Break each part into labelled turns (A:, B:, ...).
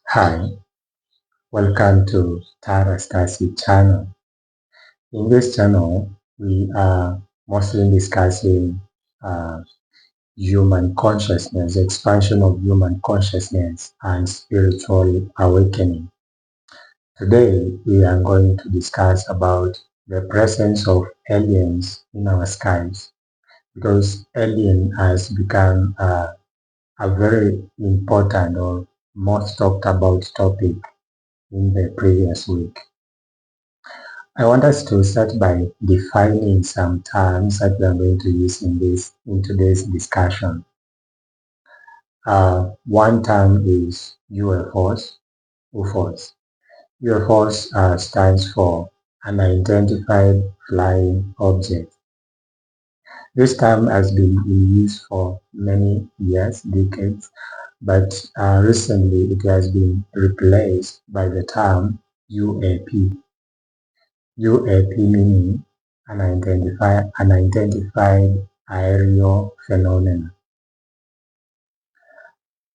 A: Hi, welcome to Tara Stasi channel. In this channel, we are mostly discussing uh, human consciousness, expansion of human consciousness, and spiritual awakening. Today, we are going to discuss about the presence of aliens in our skies, because alien has become a very important or most talked about topic in the previous week. I want us to start by defining some terms that we are going to use in today's discussion. One term is UFOs, UFOs. UFOs stands for unidentified flying object. This term has been in use for many years, decades, but recently it has been replaced by the term UAP. UAP meaning unidentified aerial phenomena.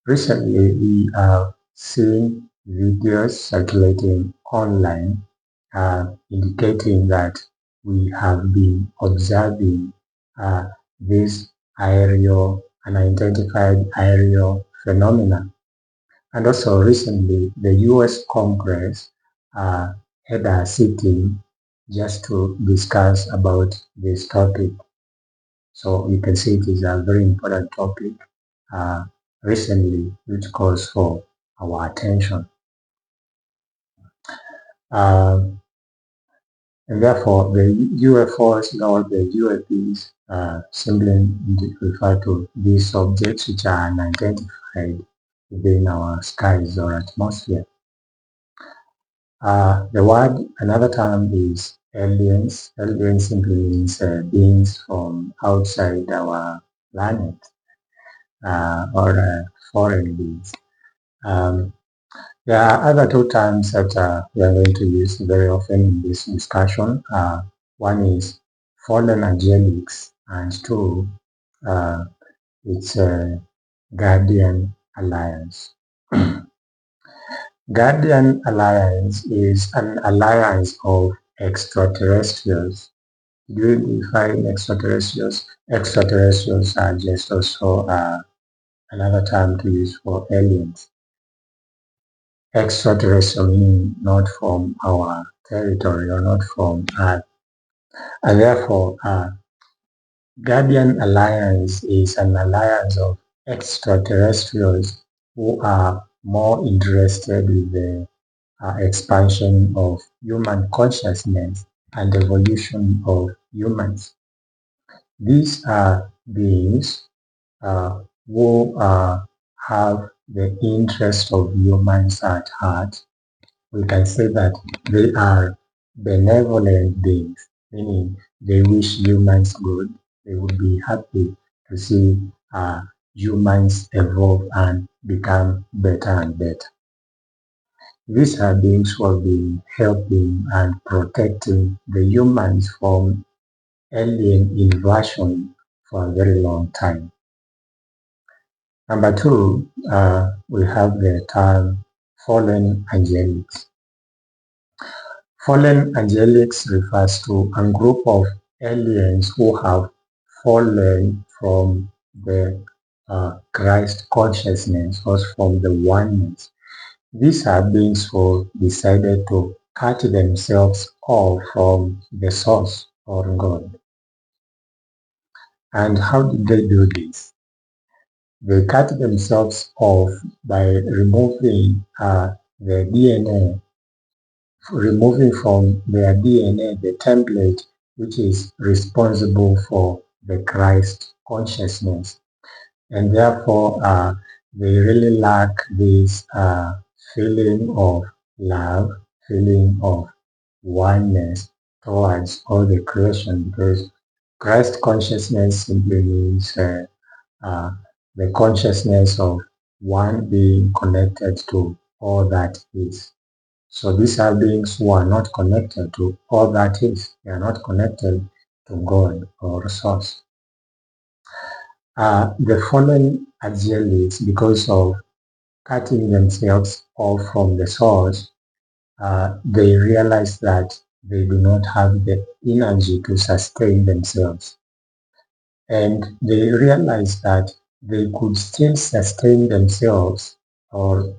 A: Recently, we have seen videos circulating online indicating that we have been observing this unidentified aerial phenomena. And also recently, the US Congress had a sitting just to discuss about this topic. So you can see it is a very important topic uh, recently, which calls for our attention. And therefore, the UFOs or the UAPs simply refer to these objects which are unidentified within our skies or atmosphere. Another term is aliens. Aliens simply means beings from outside our planet or foreign beings. There are other two terms that we are going to use very often in this discussion. One is fallen angelics, and two, it's a guardian alliance. Guardian alliance is an alliance of extraterrestrials. Do you define extraterrestrials? Extraterrestrials are just also another term to use for aliens. Extraterrestrial meaning not from our territory or not from Earth. And therefore, Guardian Alliance is an alliance of extraterrestrials who are more interested in the expansion of human consciousness and evolution of humans. These are beings who have the interest of humans at heart. We can say that they are benevolent beings, meaning they wish humans good. They would be happy to see humans evolve and become better and better. These are beings who have been helping and protecting the humans from alien invasion for a very long time. Number two, we have the term fallen angelics. Fallen angelics refers to a group of aliens who have fallen from the Christ consciousness or from the oneness. These are beings who decided to cut themselves off from the source or God. And how did they do this? They cut themselves off by removing the DNA, removing from their DNA the template which is responsible for the Christ consciousness. And therefore, they really lack this feeling of love, feeling of oneness towards all the creation, because Christ consciousness simply means the consciousness of one being connected to all that is. So these are beings who are not connected to all that is. They are not connected to God or source. The fallen angelics, because of cutting themselves off from the source, they realize that they do not have the energy to sustain themselves. And they realize that they could still sustain themselves, or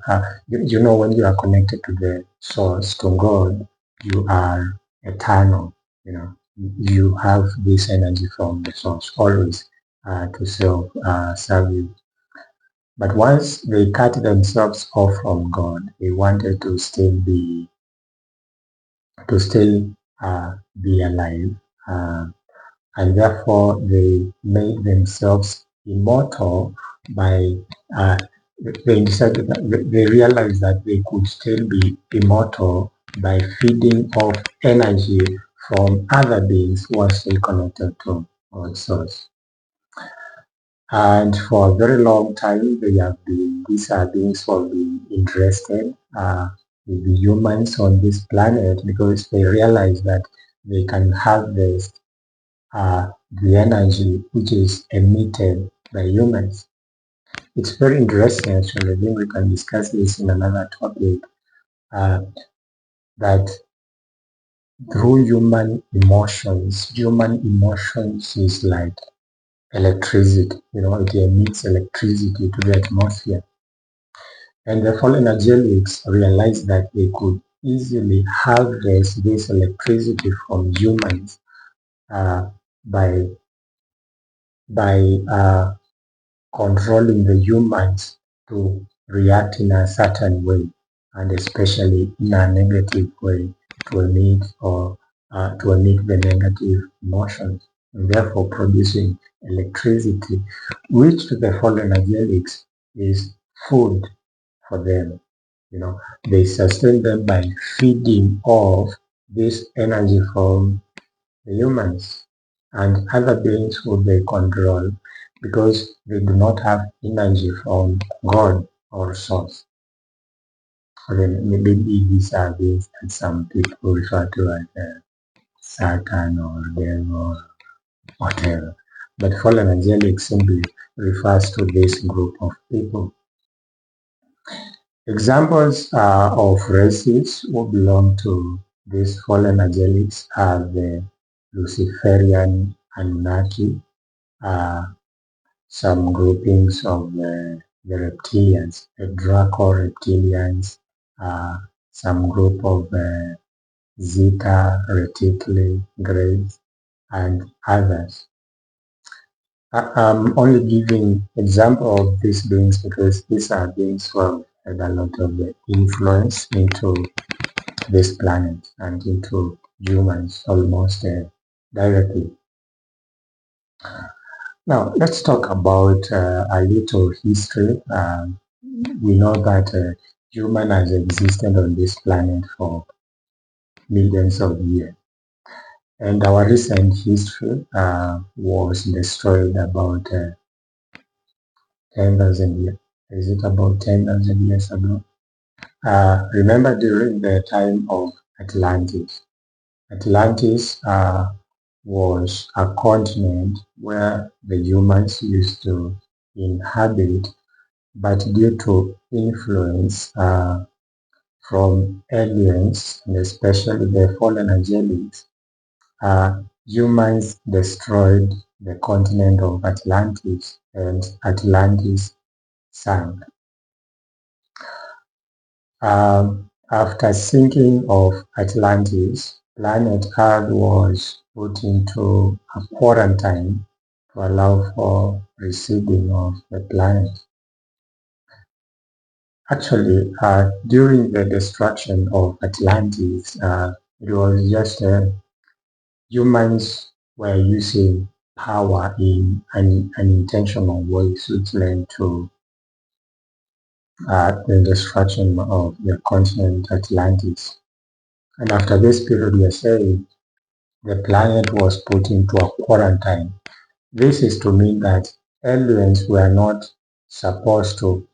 A: when you are connected to the source, to God, you are eternal. You have this energy from the source always to serve you. But once they cut themselves off from God, they wanted to still be alive, and therefore they made themselves immortal by uh, they realized that they could still be immortal by feeding off energy from other beings who are still connected to our source. And for a very long time, these beings who have been interested with the humans on this planet because they realize that they can harvest the energy which is emitted by humans. It's very interesting, actually. I think we can discuss this in another topic. That through human emotions is like electricity. It emits electricity to the atmosphere. And the fallen angelics realized that they could easily harvest this electricity from humans uh, by controlling the humans to react in a certain way, and especially in a negative way, to emit the negative emotions, and therefore producing electricity, which to the fallen angelics is food for them. They sustain them by feeding off this energy from the humans and other beings who they control, because they do not have energy from God or source. Okay, maybe these are beings that some people refer to as Satan or devil or whatever. But fallen angelic simply refers to this group of people. Examples of races who belong to these fallen angelics are the Luciferian Anunnaki, some groupings of the reptilians, the Draco reptilians, some group of Zeta Reticuli Greys, and others. I'm only giving example of these beings because these are beings who have had a lot of influence into this planet and into humans almost directly. Now, let's talk about a little history. We know that human has existed on this planet for millions of years. And our recent history was destroyed about 10,000 years. Is it about 10,000 years ago? Remember during the time of Atlantis. Atlantis was a continent where the humans used to inhabit, but due to influence from aliens, and especially the fallen angelics, humans destroyed the continent of Atlantis, and Atlantis sank. After sinking of Atlantis, planet Earth was put into a quarantine to allow for receding of the planet. Actually, during the destruction of Atlantis, it was just humans were using power in an intentional way, which led to the destruction of the continent Atlantis. And after this period, we are saying the planet was put into a quarantine. This is to mean that aliens were not supposed to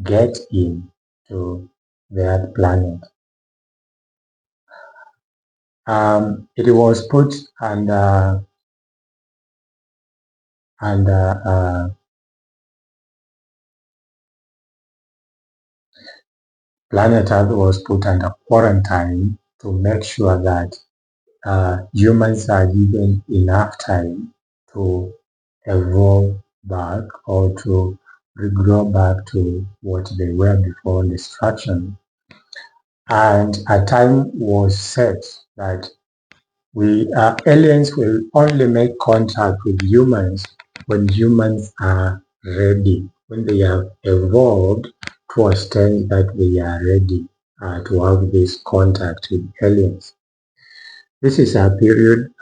A: get into the Earth planet. It was put under planet Earth was put under quarantine to make sure that humans are given enough time to evolve back or to regrow back to what they were before destruction. And a time was set that aliens will only make contact with humans when humans are ready, when they have evolved to a extent that they are ready to have this contact with aliens. This is a period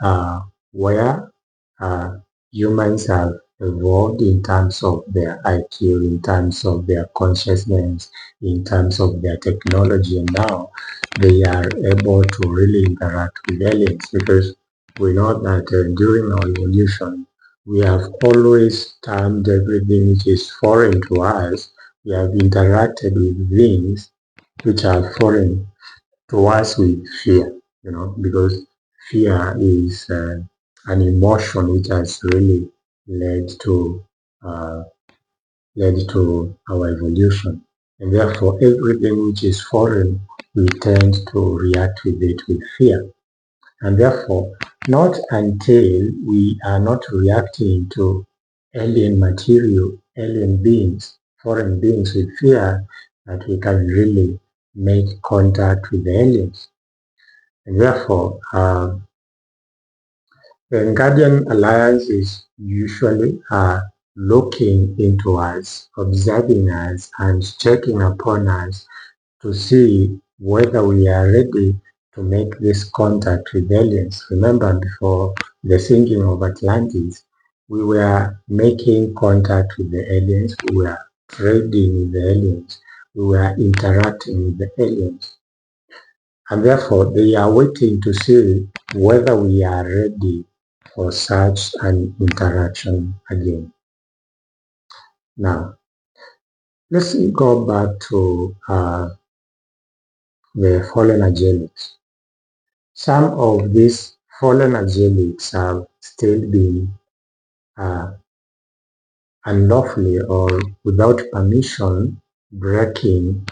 A: where uh, humans have evolved in terms of their IQ, in terms of their consciousness, in terms of their technology, and now they are able to really interact with aliens because we know that during our evolution, we have always termed everything which is foreign to us. We have interacted with beings which are foreign to us with fear, because fear is an emotion which has really led to uh, led to our evolution, and therefore everything which is foreign, we tend to react with it with fear, and therefore not until we are not reacting to alien material, alien beings, foreign beings with fear, that we can really make contact with the aliens. And therefore, the Guardian Alliance is usually looking into us, observing us, and checking upon us to see whether we are ready to make this contact with aliens. Remember, before the sinking of Atlantis, we were making contact with the aliens, we were trading with the aliens, we were interacting with the aliens. And therefore, they are waiting to see whether we are ready for such an interaction again. Now, let's go back to the fallen angelics. Some of these fallen angelics have still been uh, unlawfully or without permission breaking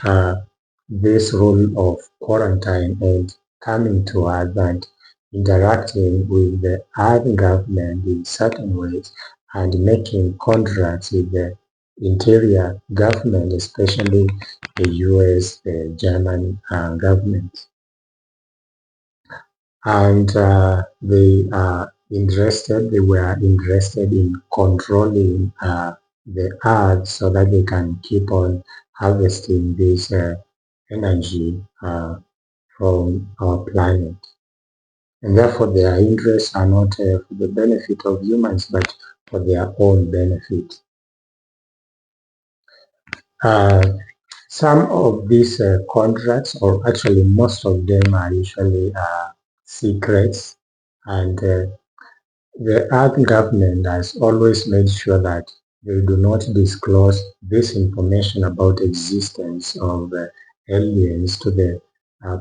A: this rule of quarantine and coming to us and interacting with the Earth government in certain ways and making contracts with the interior government, especially the US, the German government. And they were interested in controlling the earth so that they can keep on harvesting this energy from our planet. And therefore their interests are not for the benefit of humans, but for their own benefit. Uh, some of these contracts, or actually most of them, are usually secrets, and the Earth government has always made sure that they do not disclose this information about existence of aliens to the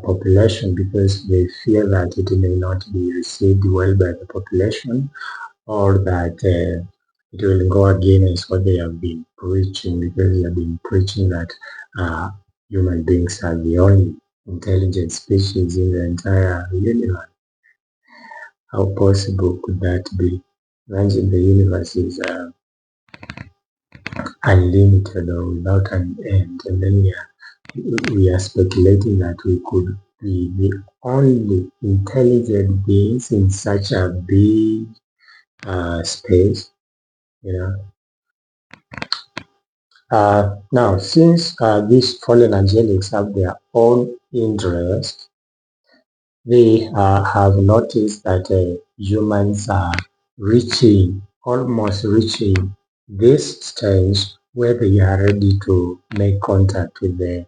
A: population because they fear that it may not be received well by the population, or that it will go against what they have been preaching, because they have been preaching that uh, human beings are the only intelligent species in the entire universe. How possible could that be? Imagine the universe is unlimited or without an end, and then we are speculating that we could be the only intelligent beings in such a big space, you know. Now, since these fallen angelics have their own interests, they have noticed that humans are almost reaching this stage where they are ready to make contact with the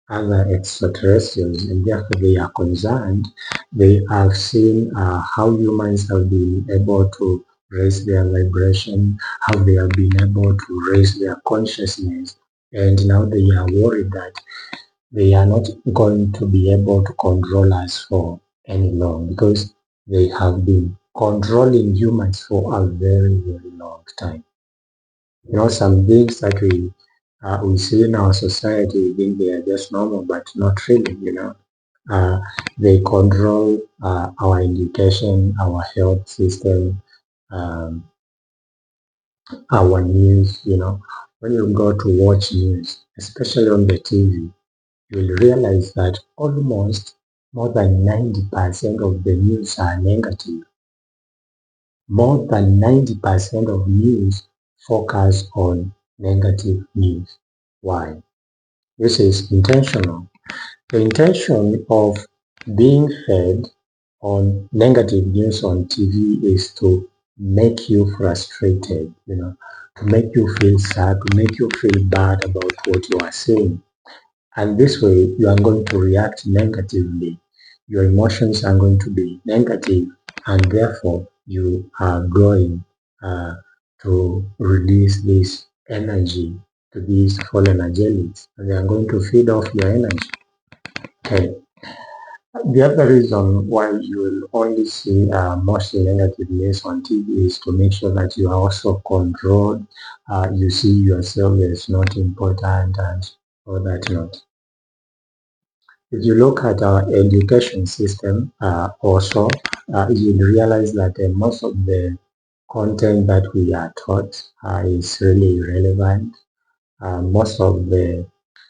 A: other extraterrestrials, and therefore they are concerned. They have seen how humans have been able to raise their vibration, how they have been able to raise their consciousness, and now they are worried that they are not going to be able to control us for any long, because they have been controlling humans for a very, very long time. Some things that we We see in our society, we think they are just normal, but not really, they control our education, our health system, um, our news, When you go to watch news, especially on the TV, you will realize that almost more than 90% of the news are negative. More than 90% of news focus on negative news. Why? This is intentional. The intention of being fed on negative news on TV is to make you frustrated, to make you feel sad, to make you feel bad about what you are seeing. And this way, you are going to react negatively. Your emotions are going to be negative, and therefore, you are going to release this energy to these fallen angelics, and they are going to feed off your energy. Okay. The other reason why you will only see mostly negative news on TV is to make sure that you are also controlled. You see yourself as not important and all that not. If you look at our education system also, you'll realize that most of the content that we are taught is really irrelevant. Most of the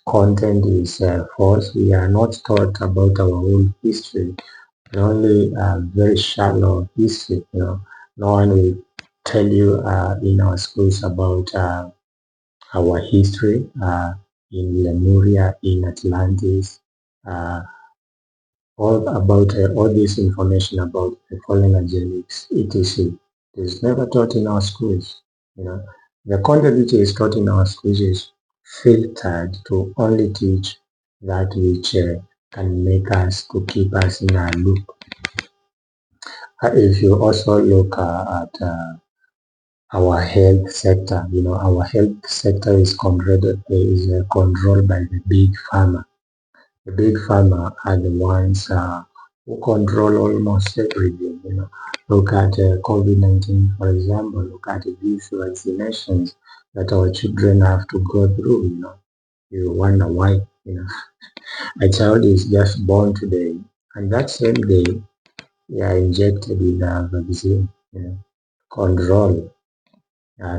A: content is false. We are not taught about our own history, only very shallow history. No one will tell you in our schools about our history in Lemuria, in Atlantis, uh, all about all this information about the fallen angelics, etc. It is never taught in our schools. The content which is taught in our schools is filtered to only teach that which can make us to keep us in a loop. If you also look at our health sector, our health sector is controlled by the big pharma. The big pharma are the ones who control almost everything. Look at COVID-19, for example. Look at these vaccinations that our children have to go through. You wonder why. A child is just born today, and that same day they are injected with a vaccine. Control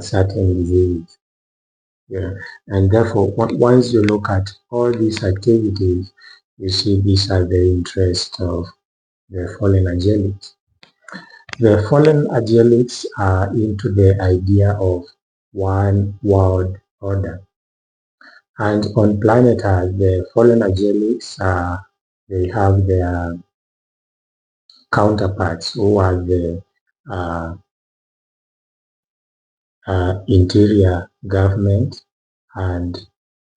A: certain diseases. And therefore, once you look at all these activities, you see these are the interests of the fallen angelics. The fallen angelics are into the idea of one world order. And on planet Earth, the fallen angelics they have their counterparts who are the uh, interior government and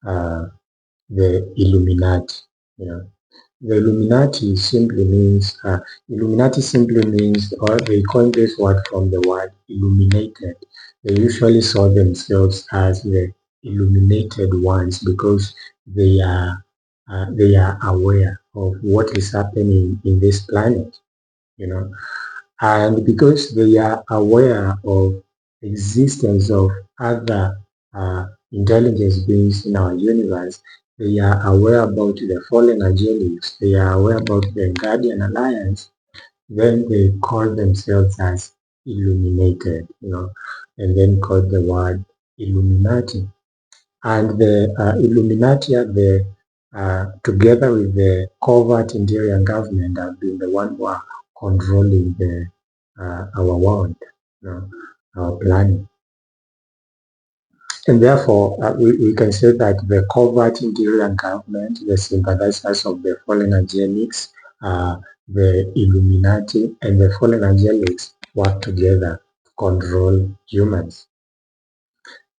A: the Illuminati. The Illuminati simply means, or they coined this word from the word illuminated. They usually saw themselves as the illuminated ones because they are aware of what is happening in this planet. And because they are aware of existence of other intelligence beings in our universe, they are aware about the fallen angelics, they are aware about the Guardian Alliance, then they call themselves as illuminated, and then call the word Illuminati. And the Illuminati are together with the covert interior government, have been the one who are controlling our world, our planet. And therefore, we can say that the covert interior government, the sympathizers of the fallen angelics, the Illuminati, and the fallen angelics work together to control humans.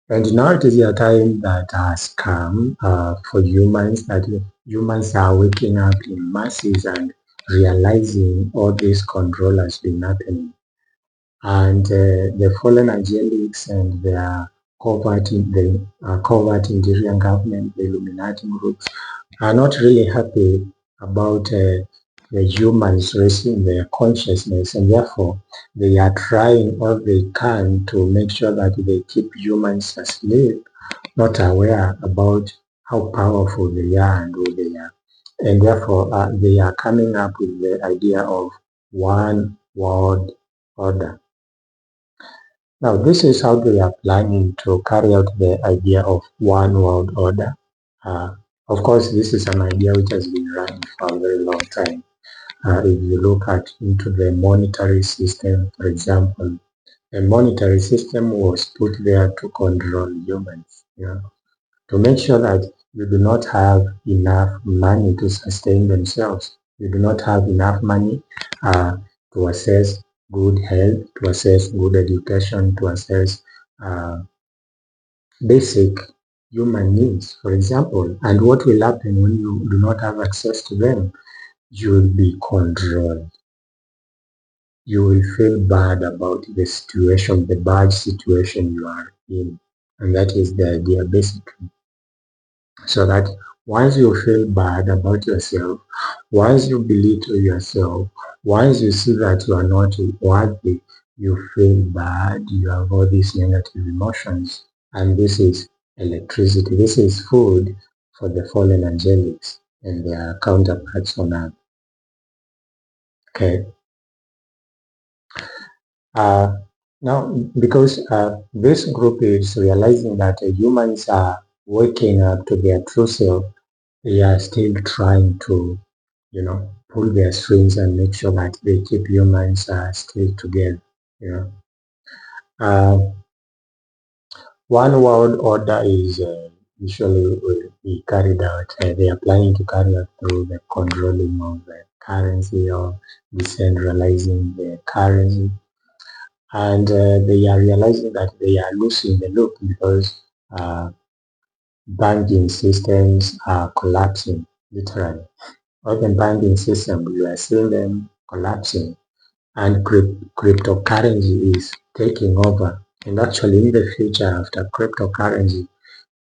A: And now it is a time that has come for humans, that humans are waking up in masses and realizing all this control has been happening. And the fallen angelics and their covert interior government, the Illuminati groups, are not really happy about the humans raising their consciousness, and therefore they are trying all they can to make sure that they keep humans asleep not aware about how powerful they are and who they are. And therefore, they are coming up with the idea of one world order. Now, this is how they are planning to carry out the idea of one world order. Of course, this is an idea which has been running for a very long time. If you look at into the monetary system, for example, a monetary system was put there to control humans, to make sure that you do not have enough money to sustain themselves. You do not have enough money to assess good health, to assess good education, to assess uh, basic human needs, for example. And what will happen when you do not have access to them? You will be controlled. You will feel bad about the situation, the bad situation you are in. And that is the idea basically. So that once you feel bad about yourself, once you belittle yourself, once you see that you are not worthy, you feel bad, you have all these negative emotions. And this is electricity. This is food for the fallen angelics and their counterparts on earth. Okay. Now, because this group is realizing that humans are waking up to their true self, they are still trying to, pull their strings and make sure that they keep humans still together. You know, uh, one world order is usually will be carried out. They are planning to carry out through the controlling of the currency or decentralizing the currency. And they are realizing that they are losing the loop because banking systems are collapsing, literally. Open banking systems, we are seeing them collapsing, and cryptocurrency is taking over. And actually, in the future, after cryptocurrency,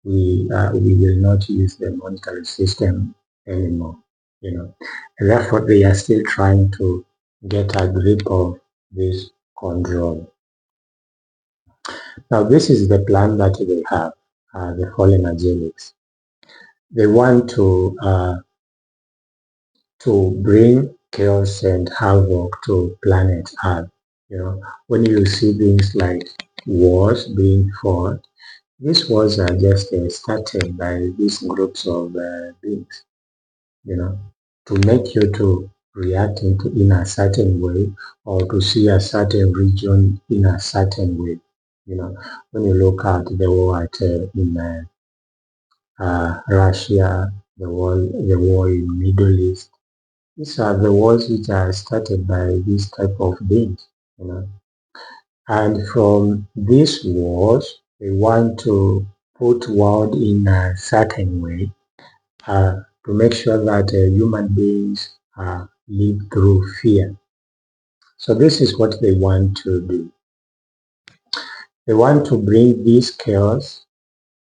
A: we will not use the monetary system anymore. And therefore, they are still trying to get a grip of this control. Now, this is the plan that they have, the fallen angelics. They want to bring chaos and havoc to planet Earth. When you see things like wars being fought, these wars are just started by these groups of beings, to make you to react in a certain way or to see a certain region in a certain way. When you look at the war in Russia, the war in Middle East, these are the wars which are started by this type of beings, And from these wars, they want to put world in a certain way to make sure that human beings live through fear. So this is what they want to do. They want to bring this chaos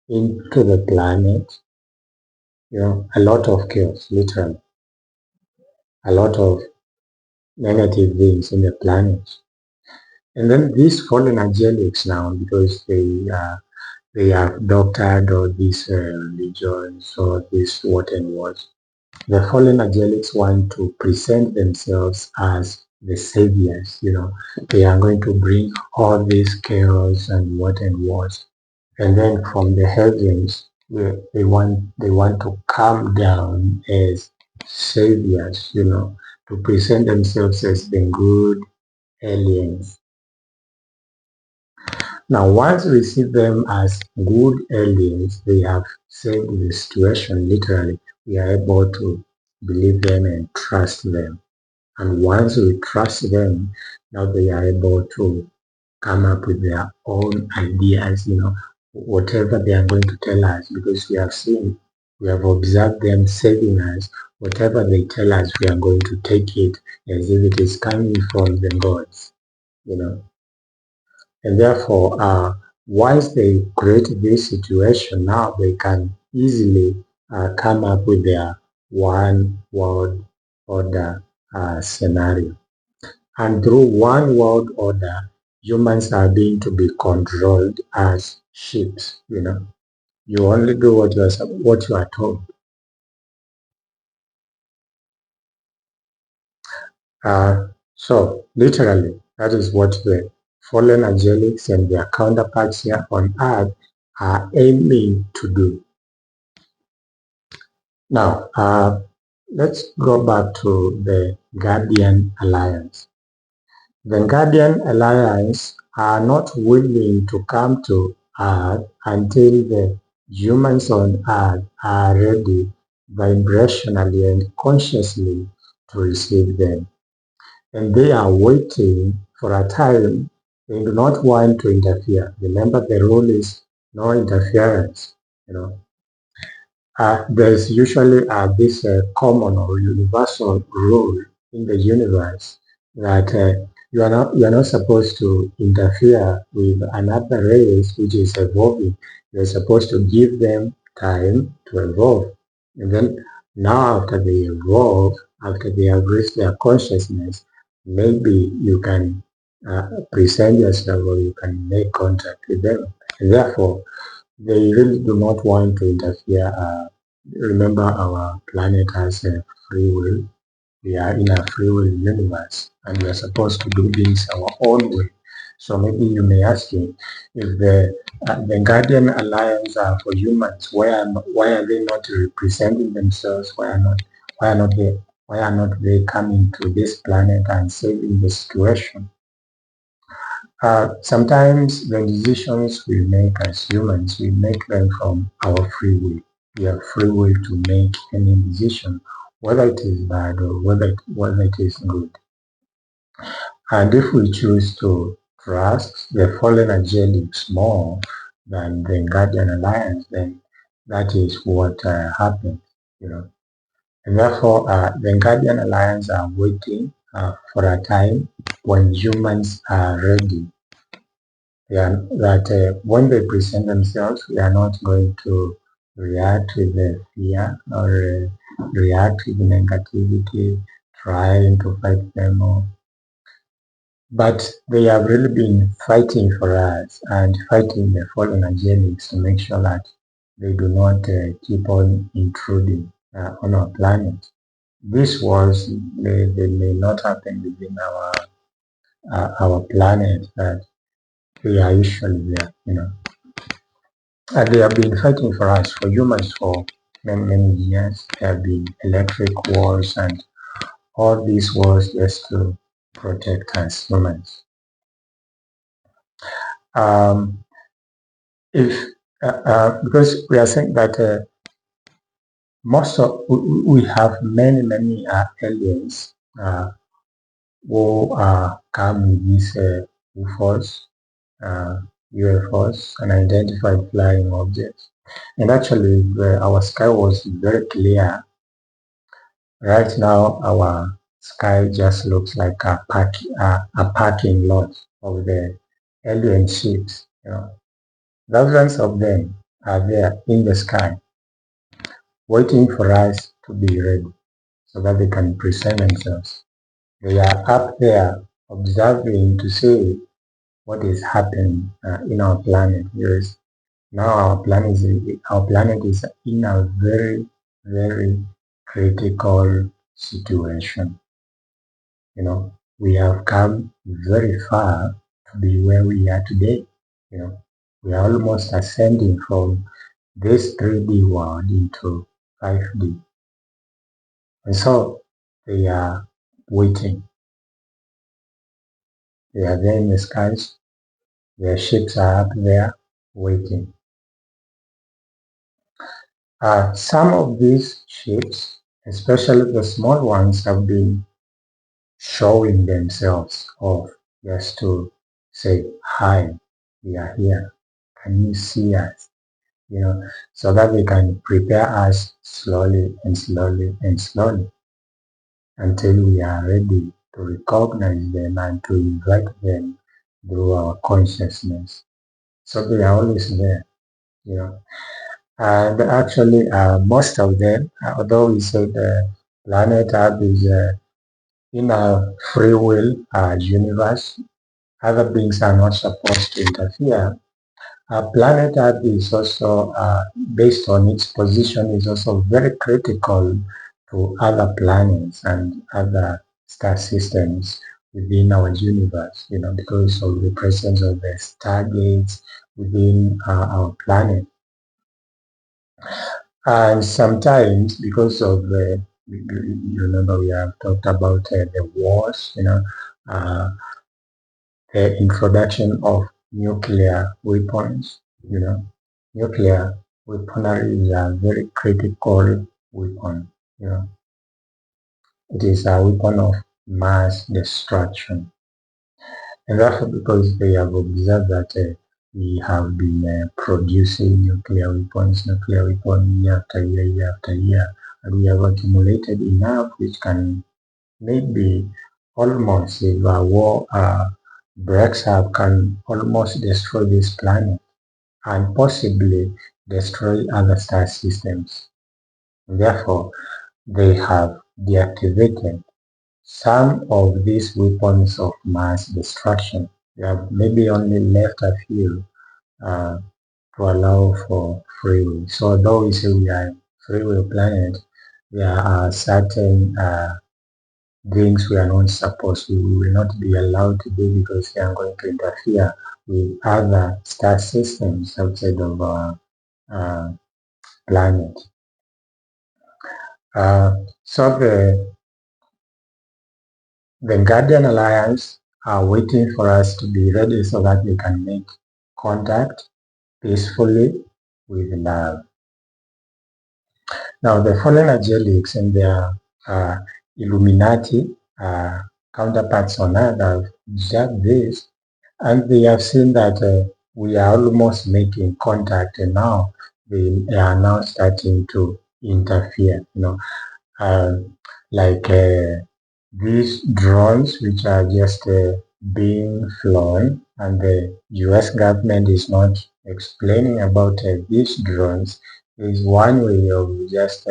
A: into the planet, a lot of chaos, literally, a lot of negative things in the planet. And then these fallen angelics now, because they have doctored all these religions or this what and what, the fallen angelics want to present themselves as the saviors. They are going to bring all this chaos and what. And then from the heavens, they want to come down as saviors, to present themselves as the good aliens. Now, once we see them as good aliens, they have saved the situation literally. We are able to believe them and trust them. And once we trust them, now they are able to come up with their own ideas, whatever they are going to tell us, because we have observed them saving us. Whatever they tell us, we are going to take it as if it is coming from the gods, And therefore, once they create this situation, now they can easily come up with their one world order scenario. And through one world order, humans are being to be controlled as sheep, You only do what you are told. So literally, that is what the fallen angelics and their counterparts here on earth are aiming to do. Now, let's go back to the Guardian Alliance. The Guardian Alliance are not willing to come to Earth until the humans on Earth are ready vibrationally and consciously to receive them. And they are waiting for a time. They do not want to interfere. Remember, the rule is no interference. You know, there's usually this common or universal rule in the universe that you are not supposed to interfere with another race which is evolving. You're supposed to give them time to evolve, and then now after they evolve, after they have reached their consciousness, maybe you can present yourself or you can make contact with them. And therefore, they really do not want to interfere. Remember, our planet has a free will. We are in a free will universe, and we are supposed to do things our own way. So maybe you may ask me, if the Guardian Alliance are for humans, why are they not representing themselves? Why are not they coming to this planet and saving the situation? Sometimes the decisions we make as humans, we make them from our free will. We have free will to make any decision, whether it is bad or whether it is good. And if we choose to trust the fallen angelics more than the Guardian Alliance, then that is what happens, you know. And therefore, the Guardian Alliance are waiting for a time when humans are ready. That when they present themselves, we are not going to react with the fear or react with negativity, trying to fight them all. But they have really been fighting for us and fighting the fallen angelics to make sure that they do not keep on intruding on our planet. These wars they may not happen within our planet, but they are usually there, you know. And they have been fighting for us, for humans, for many, many years. There have been electric wars and all these wars just to protect us humans. Um, if Because we are saying that we have many, many aliens who come with these UFOs, UFOs, unidentified flying objects. And actually, our sky was very clear. Right now, our sky just looks like a parking lot of the alien ships. You know, thousands of them are there in the sky, waiting for us to be ready so that they can present themselves. They are up there observing to see what is happening in our planet. Yes, now our planet is in a very, very critical situation. You know, we have come very far to be where we are today. You know, we are almost ascending from this 3D world into 5D. And so they are waiting. They are there in the skies. Their ships are up there waiting. Some of these ships, especially the small ones, have been showing themselves off just to say, hi, we are here. Can you see us? You know, so that they can prepare us slowly and slowly and slowly until we are ready to recognize them and to invite them through our consciousness. So they are always there, you know. And actually, most of them, although we say the planet Earth is in a free will universe, other beings are not supposed to interfere. Planet Earth is also, based on its position, is also very critical to other planets and other star systems within our universe, because of the presence of the stargates within our planet. And sometimes because of you remember we have talked about the wars, the introduction of nuclear weapons, nuclear weaponry is a very critical weapon, it is a weapon of mass destruction. And therefore, because they have observed that we have been producing nuclear weapons year after year, and we have accumulated enough which can maybe almost, if a war breaks up, can almost destroy this planet and possibly destroy other star systems. Therefore, they have deactivated some of these weapons of mass destruction. They have maybe only left a few uh, to allow for free will. So although we say we are a free will planet, there are certain things we are not supposed to, we will not be allowed to do because they are going to interfere with other star systems outside of our planet. So the Guardian Alliance are waiting for us to be ready so that we can make contact peacefully with love. Now, the fallen angelics and their Illuminati counterparts on Earth have observed this, and they have seen that we are almost making contact, and now they are now starting to interfere. Uh, like these drones, which are just being flown, and the US government is not explaining about these drones, is one way of just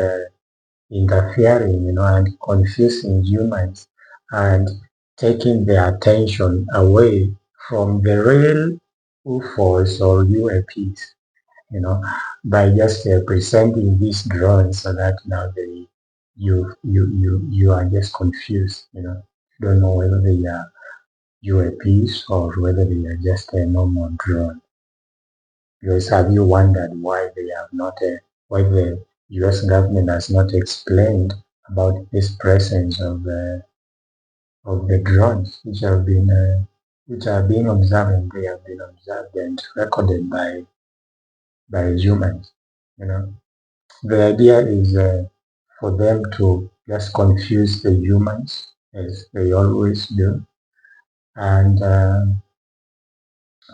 A: interfering, and confusing humans and taking their attention away from the real UFOs or UAPs, by just presenting these drones so that now you are just confused, don't know whether they are UAPs or whether they are just a normal drone. Because have you wondered why they have not, why the U.S. government has not explained about this presence of the drones, which have been, which are being observed, and they have been observed and recorded by humans. The idea is for them to just confuse the humans as they always do, and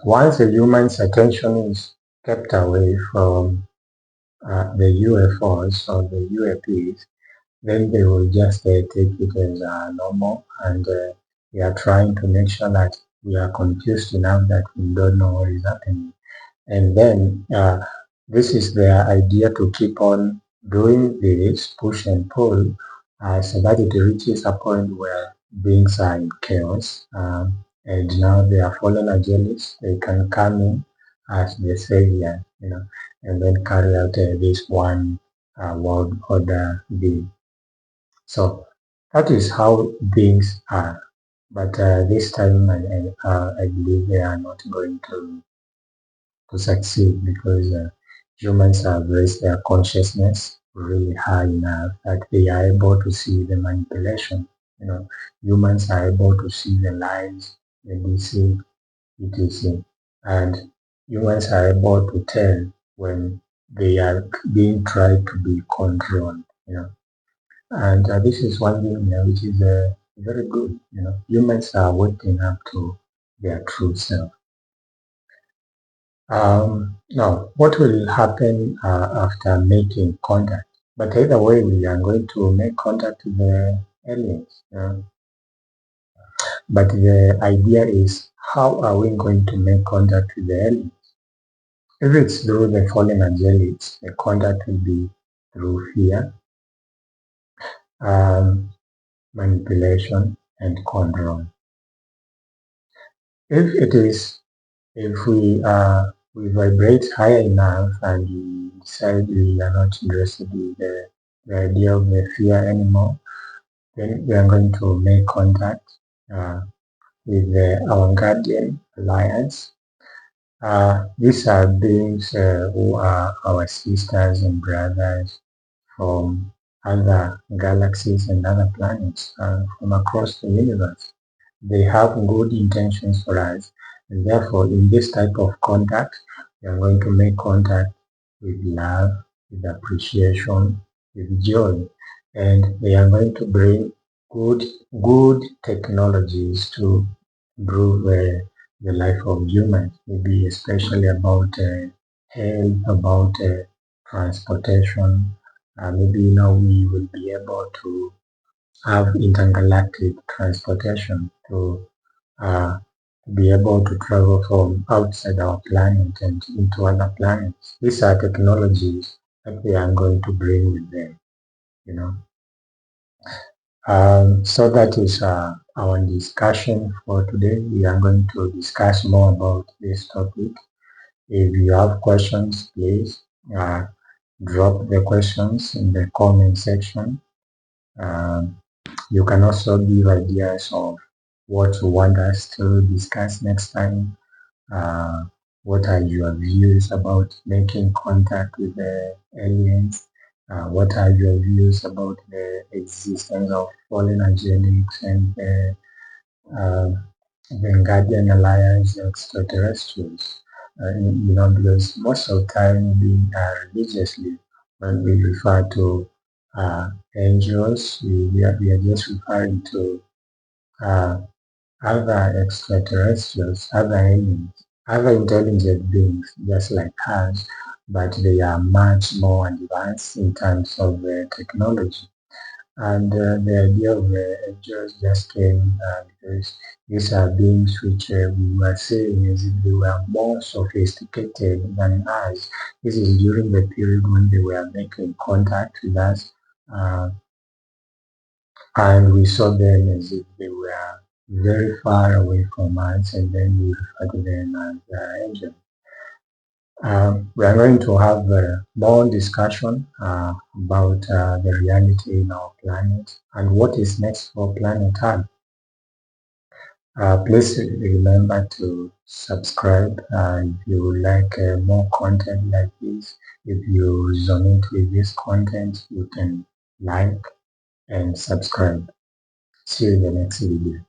A: once the humans' attention is kept away from the UFOs or the UAPs, then they will just take it as normal, and we are trying to make sure that we are confused enough that we don't know what is happening. And then this is their idea to keep on doing this push and pull so that it reaches a point where beings are in chaos. And now they are fallen angelics. They can come in as the savior, and then carry out this one world order view. So that is how things are. But this time I believe they are not going to succeed because humans have raised their consciousness really high enough that they are able to see the manipulation. Humans are able to see the lies, the deceit, etc. And humans are able to tell when they are being tried to be controlled. And this is one thing which is very good. Humans are waking up to their true self. Now, what will happen after making contact? But either way, we are going to make contact with the aliens. But the idea is, how are we going to make contact with the aliens? If it's through the fallen angelics, the contact will be through fear, manipulation, and control. If we we vibrate higher enough and we decide we are not interested with the idea of the fear anymore, then we are going to make contact with our guardian alliance. These are beings who are our sisters and brothers from other galaxies and other planets from across the universe. They have good intentions for us, and therefore, in this type of contact, we are going to make contact with love, with appreciation, with joy, and they are going to bring good, good technologies to improve the life of humans, maybe especially about health, about transportation. Maybe we will be able to have intergalactic transportation uh, to be able to travel from outside our planet and into other planets. These are technologies that they are going to bring with them, you know. So that is our discussion for today. We are going to discuss more about this topic. If you have questions, please drop the questions in the comment section. Um, you can also give ideas of what you want us to discuss next time. Uh, what are your views about making contact with the aliens? What are your views about the existence of fallen angelics and uh, the Guardian Alliance extraterrestrials? Because most of the time religiously, when we refer to angels, we are just referring to uh, other extraterrestrials, other aliens, other intelligent beings just like us, but they are much more advanced in terms of technology. And the idea of angels just came because these are beings which we were saying as if they were more sophisticated than us. This is during the period when they were making contact with us. Uh, and we saw them as if they were very far away from us, and then we refer to them as angels. We are going to have more discussion about the reality in our planet and what is next for planet Earth. Please remember to subscribe if you like more content like this. If you resonate with this content, you can like and subscribe. See you in the next video.